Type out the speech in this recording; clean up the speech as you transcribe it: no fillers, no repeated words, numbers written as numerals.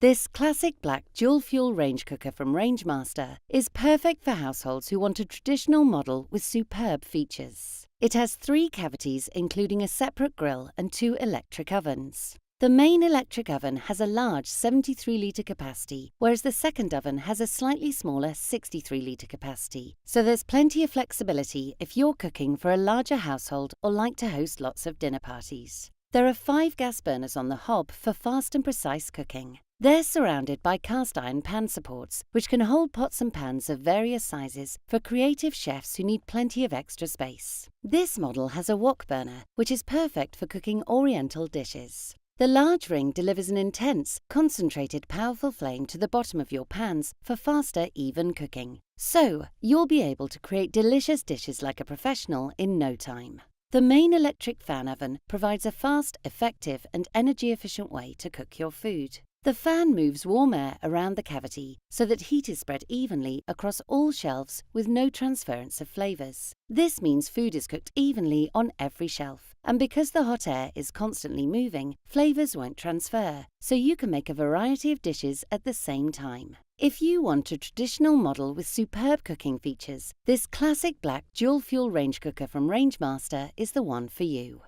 This classic black dual fuel range cooker from Rangemaster is perfect for households who want a traditional model with superb features. It has 3 cavities including a separate grill and 2 electric ovens. The main electric oven has a large 73-litre capacity, whereas the second oven has a slightly smaller 63-litre capacity. So there's plenty of flexibility if you're cooking for a larger household or like to host lots of dinner parties. There are 5 gas burners on the hob for fast and precise cooking. They're surrounded by cast iron pan supports, which can hold pots and pans of various sizes for creative chefs who need plenty of extra space. This model has a wok burner, which is perfect for cooking oriental dishes. The large ring delivers an intense, concentrated, powerful flame to the bottom of your pans for faster, even cooking. So, you'll be able to create delicious dishes like a professional in no time. The main electric fan oven provides a fast, effective, and energy-efficient way to cook your food. The fan moves warm air around the cavity so that heat is spread evenly across all shelves with no transference of flavors. This means food is cooked evenly on every shelf. And because the hot air is constantly moving, flavors won't transfer, so you can make a variety of dishes at the same time. If you want a traditional model with superb cooking features, this classic black dual fuel range cooker from Rangemaster is the one for you.